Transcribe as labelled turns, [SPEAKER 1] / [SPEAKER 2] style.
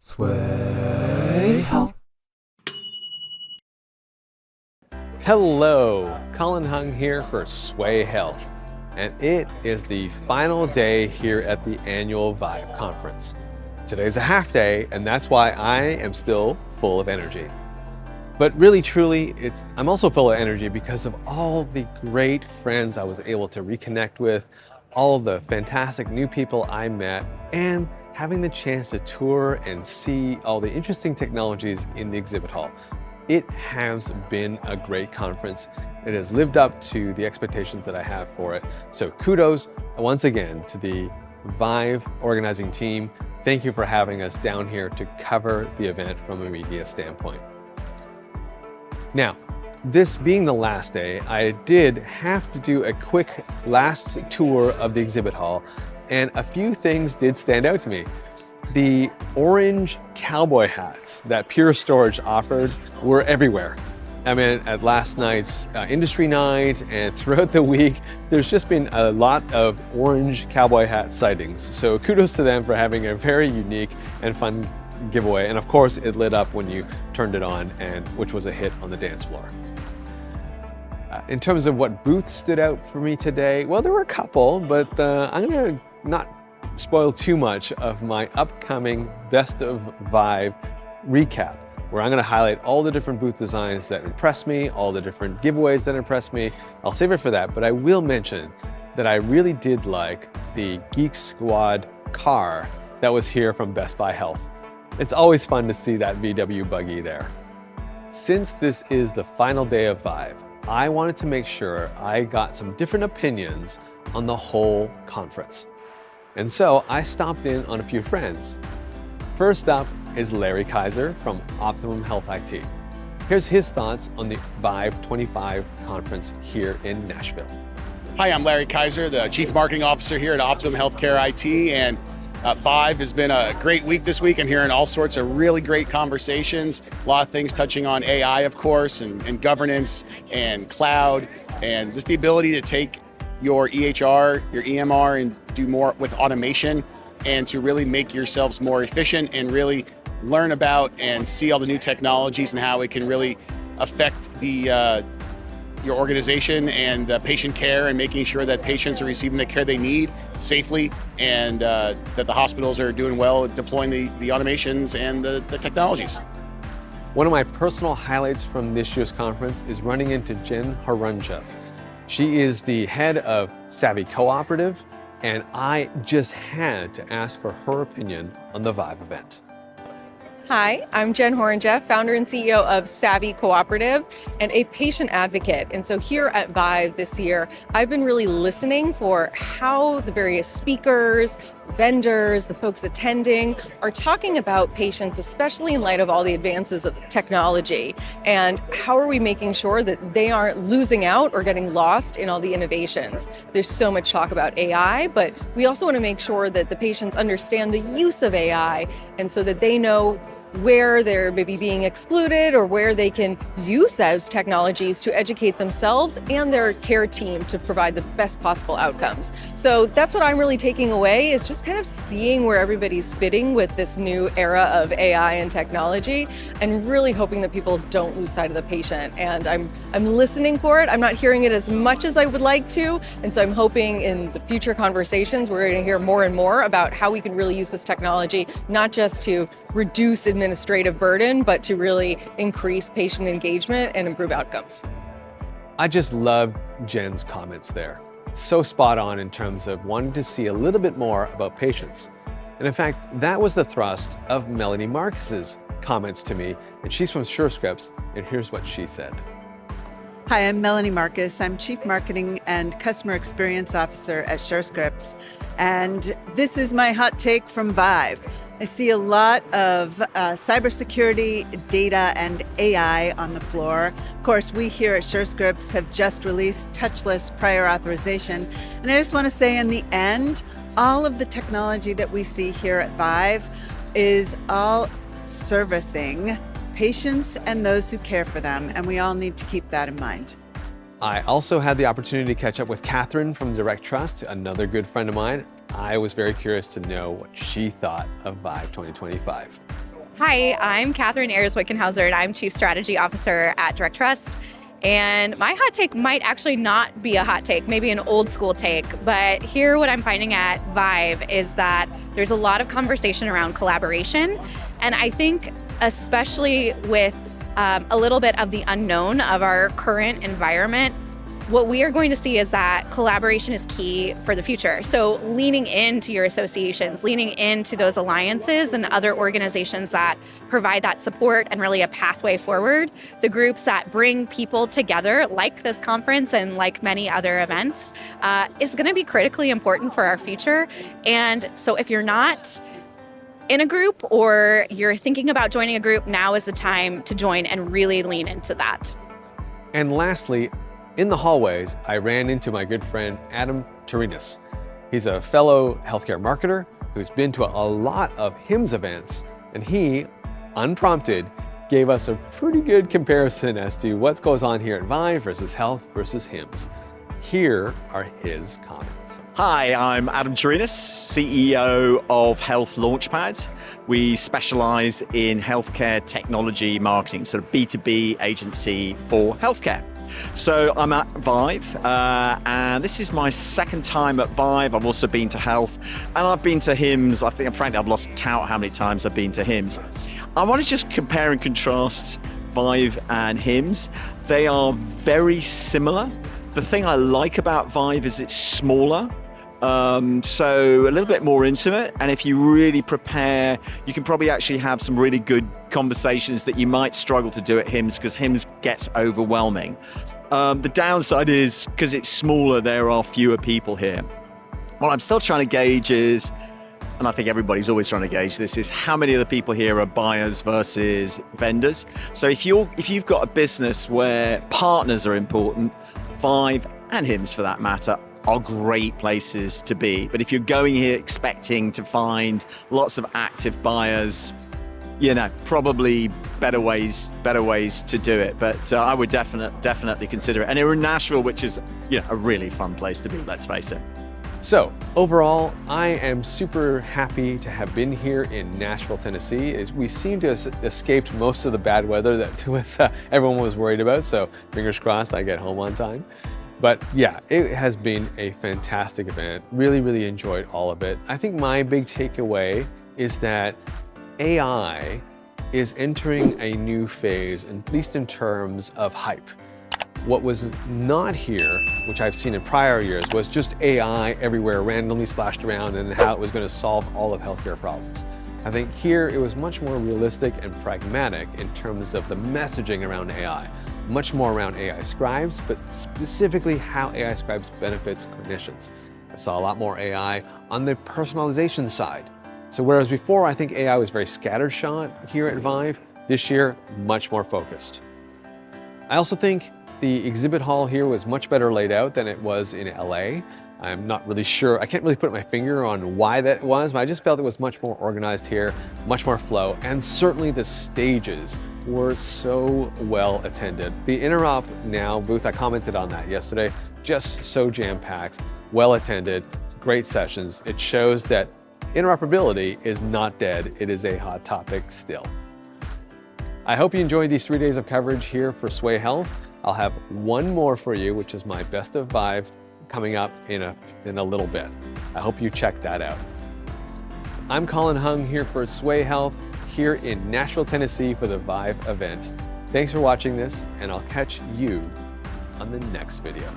[SPEAKER 1] Sway Health.
[SPEAKER 2] Hello, Colin Hung here for Sway Health, and it is the final day here at the annual ViVE conference. Today's a half day, and that's why I am still full of energy. But really, truly, I'm also full of energy because of all the great friends I was able to reconnect with, all the fantastic new people I met, and having the chance to tour and see all the interesting technologies in the exhibit hall. It has been a great conference. It has lived up to the expectations that I have for it. So kudos once again to the ViVE organizing team. Thank you for having us down here to cover the event from a media standpoint. Now, this being the last day, I did have to do a quick last tour of the exhibit hall, and a few things did stand out to me. The orange cowboy hats that Pure Storage offered were everywhere. I mean, at last night's industry night and throughout the week, there's just been a lot of orange cowboy hat sightings. So kudos to them for having a very unique and fun giveaway. And of course, it lit up when you turned it on, and which was a hit on the dance floor. In terms of what booth stood out for me today, well, there were a couple, but I'm gonna not spoil too much of my upcoming Best of ViVE recap, where I'm gonna highlight all the different booth designs that impressed me, all the different giveaways that impressed me. I'll save it for that, but I will mention that I really did like the Geek Squad car that was here from Best Buy Health. It's always fun to see that VW buggy there. Since this is the final day of ViVE, I wanted to make sure I got some different opinions on the whole conference. And so I stopped in on a few friends. First up is Larry Kaiser from Optimum Health IT. Here's his thoughts on the ViVE2025 conference here in Nashville.
[SPEAKER 3] Hi, I'm Larry Kaiser, the Chief Marketing Officer here at Optimum Healthcare IT, and ViVE has been a great week this week. I'm hearing all sorts of really great conversations, a lot of things touching on AI, of course, and governance and cloud, and just the ability to take your EHR, your EMR, and do more with automation, and to really make yourselves more efficient and really learn about and see all the new technologies and how it can really affect your organization and patient care, and making sure that patients are receiving the care they need safely, and that the hospitals are doing well at deploying the automations and the technologies.
[SPEAKER 2] One of my personal highlights from this year's conference is running into Jen Horonjeff. She is the head of Savvy Cooperative, and I just had to ask for her opinion on the ViVE event.
[SPEAKER 4] Hi, I'm Jen Horonjeff, founder and CEO of Savvy Cooperative and a patient advocate. And so here at ViVE this year, I've been really listening for how the various speakers, vendors, the folks attending are talking about patients, especially in light of all the advances of technology. And how are we making sure that they aren't losing out or getting lost in all the innovations? There's so much talk about AI, but we also want to make sure that the patients understand the use of AI, and so that they know where they're maybe being excluded or where they can use those technologies to educate themselves and their care team to provide the best possible outcomes. So that's what I'm really taking away, is just kind of seeing where everybody's fitting with this new era of AI and technology, and really hoping that people don't lose sight of the patient. And I'm listening for it. I'm not hearing it as much as I would like to. And so I'm hoping in the future conversations, we're going to hear more and more about how we can really use this technology, not just to reduce administrative burden, but to really increase patient engagement and improve outcomes.
[SPEAKER 2] I just loved Jen's comments there. So spot on in terms of wanting to see a little bit more about patients. And in fact, that was the thrust of Melanie Marcus's comments to me, and she's from Surescripts, and here's what she said.
[SPEAKER 5] Hi, I'm Melanie Marcus. I'm Chief Marketing and Customer Experience Officer at Surescripts, and this is my hot take from ViVE. I see a lot of cybersecurity, data, and AI on the floor. Of course, we here at Surescripts have just released touchless prior authorization, and I just want to say in the end, all of the technology that we see here at ViVE is all servicing patients and those who care for them, and we all need to keep that in mind.
[SPEAKER 2] I also had the opportunity to catch up with Katherine from Direct Trust, another good friend of mine. I was very curious to know what she thought of ViVE 2025.
[SPEAKER 1] Hi, I'm Katherine Ayers Wickenhauser, and I'm Chief Strategy Officer at Direct Trust. And my hot take might actually not be a hot take, maybe an old school take, but here what I'm finding at ViVE is that there's a lot of conversation around collaboration. And I think especially with a little bit of the unknown of our current environment, what we are going to see is that collaboration is key for the future. So leaning into your associations, leaning into those alliances and other organizations that provide that support and really a pathway forward, the groups that bring people together like this conference and like many other events is going to be critically important for our future. And so if you're not in a group or you're thinking about joining a group, now is the time to join and really lean into that.
[SPEAKER 2] And lastly, in the hallways, I ran into my good friend, Adam Turinas. He's a fellow healthcare marketer who's been to a lot of HIMSS events, and he, unprompted, gave us a pretty good comparison as to what goes on here at ViVE versus health versus HIMSS. Here are his comments.
[SPEAKER 6] Hi, I'm Adam Turinas, CEO of Health LaunchPad. We specialize in healthcare technology marketing, sort of B2B agency for healthcare. So I'm at ViVE, and this is my second time at ViVE. I've also been to Health, and I've been to HIMSS. I think, frankly, I've lost count how many times I've been to HIMSS. I want to just compare and contrast ViVE and HIMSS. They are very similar. The thing I like about ViVE is it's smaller. So a little bit more intimate, and if you really prepare, you can probably actually have some really good conversations that you might struggle to do at HIMSS because HIMSS gets overwhelming. The downside is because it's smaller, there are fewer people here. What I'm still trying to gauge is, and I think everybody's always trying to gauge this, is how many of the people here are buyers versus vendors. So if you've got a business where partners are important, ViVE and HIMSS for that matter are great places to be. But if you're going here expecting to find lots of active buyers, probably better ways to do it. But I would definitely consider it. And we're in Nashville, which is a really fun place to be, let's face it.
[SPEAKER 2] So overall, I am super happy to have been here in Nashville, Tennessee. We seem to have escaped most of the bad weather that everyone was worried about. So fingers crossed I get home on time. But yeah, it has been a fantastic event. Really, really enjoyed all of it. I think my big takeaway is that AI is entering a new phase, at least in terms of hype. What was not here, which I've seen in prior years, was just AI everywhere randomly splashed around and how it was going to solve all of healthcare problems. I think here it was much more realistic and pragmatic in terms of the messaging around AI. Much more around AI scribes, but specifically how AI scribes benefits clinicians. I saw a lot more AI on the personalization side. So whereas before I think AI was very scattershot here at ViVE, this year much more focused. I also think the exhibit hall here was much better laid out than it was in LA. I'm not really sure, I can't really put my finger on why that was, but I just felt it was much more organized here, much more flow, and certainly the stages were so well attended. The Interop Now booth, I commented on that yesterday, just so jam-packed, well attended, great sessions. It shows that interoperability is not dead, it is a hot topic still. I hope you enjoyed these 3 days of coverage here for Sway Health. I'll have one more for you, which is my best of ViVE, coming up in a little bit. I hope you check that out. I'm Colin Hung here for Sway Health here in Nashville, Tennessee for the ViVE event. Thanks for watching this, and I'll catch you on the next video.